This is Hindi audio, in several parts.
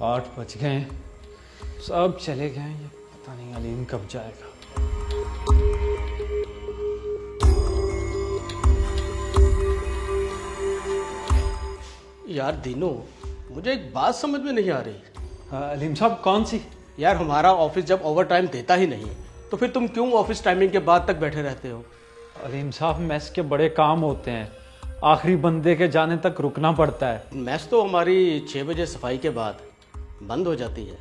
8 बज गए हैं, सब चले गए हैं। ये पता नहीं अलीम कब जाएगा। यार दीनू, मुझे एक बात समझ में नहीं आ रही। अलीम साहब कौन सी? यार हमारा ऑफिस जब ओवर टाइम देता ही नहीं तो फिर तुम क्यों ऑफिस टाइमिंग के बाद तक बैठे रहते हो? अलीम साहब मेस के बड़े काम होते हैं, आखिरी बंदे के जाने तक रुकना पड़ता है। मैस तो हमारी 6 बजे सफाई के बाद बंद हो जाती है,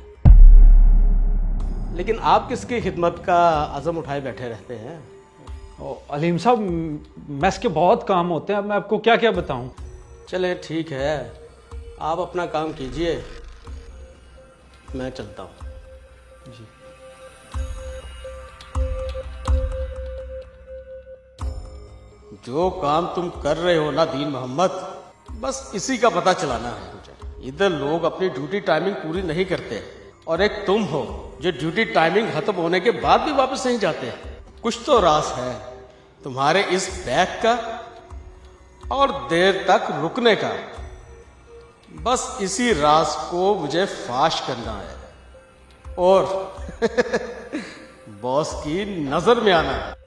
लेकिन आप किसकी खिदमत का अज़म उठाए बैठे रहते हैं? अलीम साहब मेस के बहुत काम होते हैं, अब मैं आपको क्या क्या बताऊं। चले ठीक है, आप अपना काम कीजिए, मैं चलता हूँ। जी। जो काम तुम कर रहे हो ना दीन मोहम्मद, बस इसी का पता चलाना है मुझे। इधर लोग अपनी ड्यूटी टाइमिंग पूरी नहीं करते और एक तुम हो जो ड्यूटी टाइमिंग खत्म होने के बाद भी वापस नहीं जाते। कुछ तो राज है तुम्हारे इस बैग का और देर तक रुकने का। बस इसी राज को मुझे फाश करना है और बॉस की नजर में आना है।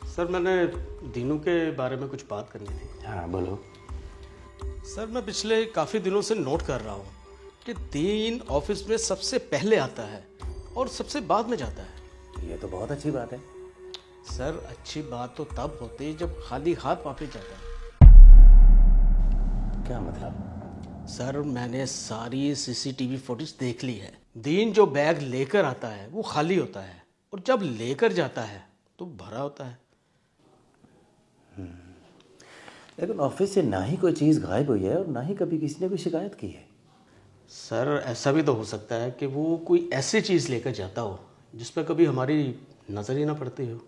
सर मैंने दीनू के बारे में कुछ बात करनी थी। हाँ बोलो। सर मैं पिछले काफ़ी दिनों से नोट कर रहा हूँ कि दीन ऑफिस में सबसे पहले आता है और सबसे बाद में जाता है। ये तो बहुत अच्छी बात है। सर अच्छी बात तो तब होती है जब खाली हाथ वापस जाता है। क्या मतलब? सर मैंने सारी सीसीटीवी फुटेज देख ली है। दीन जो बैग लेकर आता है वो खाली होता है और जब लेकर जाता है तो भरा होता है। लेकिन ऑफिस से ना ही कोई चीज़ गायब हुई है और ना ही कभी किसी ने कोई शिकायत की है। सर ऐसा भी तो हो सकता है कि वो कोई ऐसी चीज़ लेकर जाता हो जिस पर कभी हमारी नज़र ही ना पड़ती हो।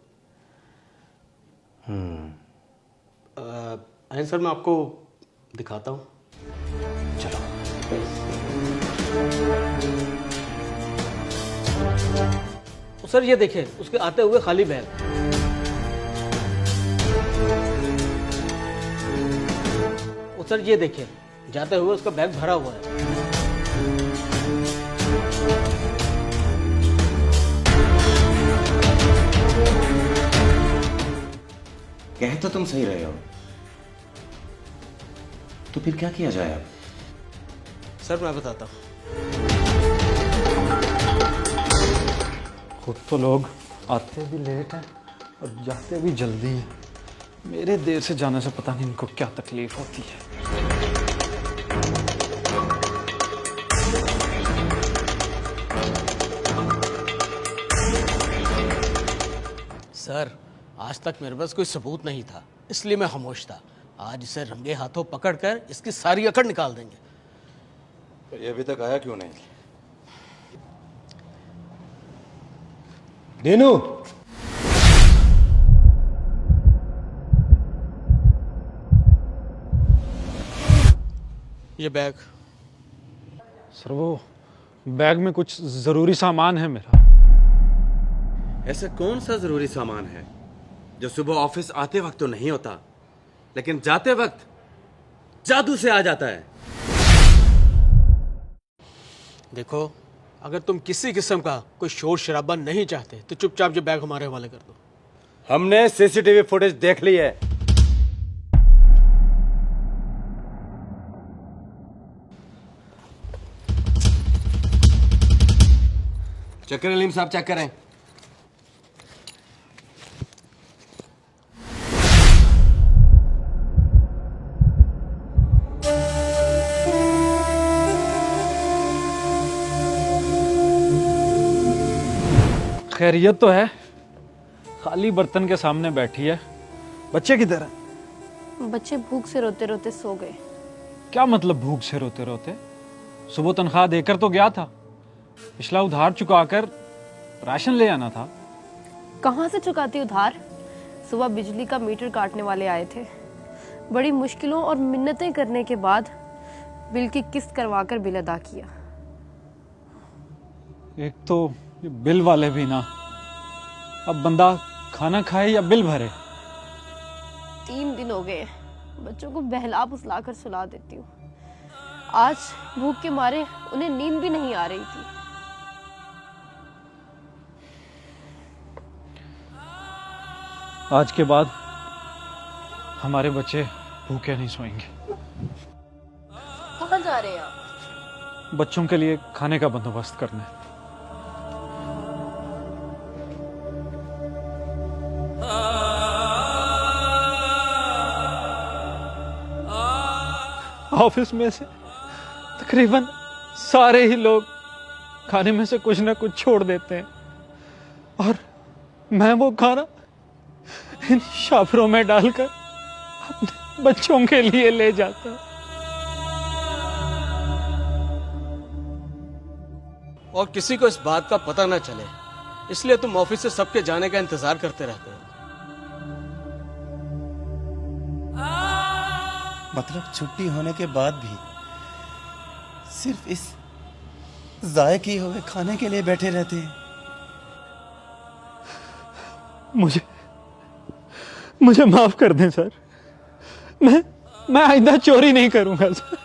आइए सर मैं आपको दिखाता हूँ। चलो। तो सर ये देखिए उसके आते हुए खाली बैग। सर ये देखिए जाते हुए उसका बैग भरा हुआ है। कह तो तुम सही रहे हो, तो फिर क्या किया जाए अब? सर मैं बताता हूँ। खुद तो लोग आते भी लेट हैं और जाते भी जल्दी हैं। मेरे देर से जाने से पता नहीं इनको क्या तकलीफ होती है। सर आज तक मेरे पास कोई सबूत नहीं था, इसलिए मैं खामोश था। आज इसे रंगे हाथों पकड़कर इसकी सारी अकड़ निकाल देंगे। तो ये अभी तक आया क्यों नहीं? दीनू, ये बैग। सर वो बैग में कुछ ज़रूरी सामान है मेरा। ऐसा कौन सा जरूरी सामान है जो सुबह ऑफिस आते वक्त तो नहीं होता लेकिन जाते वक्त जादू से आ जाता है? देखो अगर तुम किसी किस्म का कोई शोर शराबा नहीं चाहते तो चुपचाप ये बैग हमारे हवाले कर दो। हमने सीसीटीवी फुटेज देख ली है। चेक करें अलीम साहब, चेक करें। खैरियत तो है, खाली बर्तन के सामने बैठी है। बच्चे किधर हैं? बच्चे भूख से रोते रोते सो गए। क्या मतलब भूख से रोते रोते? सुबह तनख्वाह देकर तो गया था, पिछला उधार चुकाकर राशन ले आना था। कहाँ से चुकाती उधार? सुबह बिजली का मीटर काटने वाले आए थे, बड़ी मुश्किलों और मिन्नतें करने के बाद बिल की किस्त करवाकर बिल अदा किया। एक तो ये बिल वाले भी ना, अब बंदा खाना खाए या बिल भरे। 3 दिन हो गए बच्चों को बहला फुसला कर सुला देती हूँ। आज भूख के मारे उन्हें नींद भी नहीं आ रही थी। आज के बाद हमारे बच्चे भूखे नहीं सोएंगे। कहाँ जा रहे हैं आप? बच्चों के लिए खाने का बंदोबस्त करना है। ऑफिस में से तकरीबन सारे ही लोग खाने में से कुछ ना कुछ छोड़ देते हैं और मैं वो खाना इन शाफरों में डालकर अपने बच्चों के लिए ले जाता हूं। और किसी को इस बात का पता ना चले, इसलिए तुम ऑफिस से सबके जाने का इंतजार करते रहते हो। मतलब छुट्टी होने के बाद भी सिर्फ इस जाये किए हुए खाने के लिए बैठे रहते हैं। मुझे माफ कर दें सर। मैं आइंदा चोरी नहीं करूंगा सर।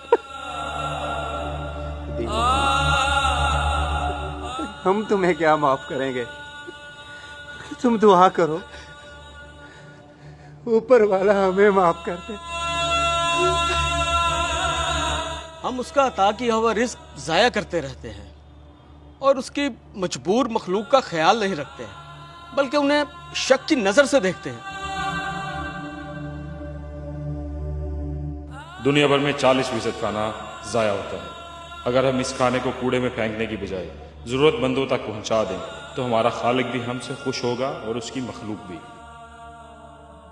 हम तुम्हें क्या माफ करेंगे? तुम दुआ करो, ऊपर वाला हमें माफ कर दे। हम उसका अता किया हुआ रिस्क जाया करते रहते हैं और उसकी मजबूर मखलूक का ख्याल नहीं रखते हैं, बल्कि उन्हें शक की नजर से देखते हैं। दुनिया भर में 40% खाना ज़ाया होता है। अगर हम इस खाने को कूड़े में फेंकने की बजाय ज़रूरतमंदों तक पहुंचा दें तो हमारा खालिक भी हमसे खुश होगा और उसकी मखलूक भी।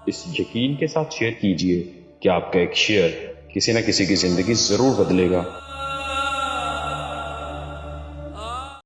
इस यकीन के साथ शेयर कीजिए कि आपका एक शेयर किसी न किसी की जिंदगी जरूर बदलेगा।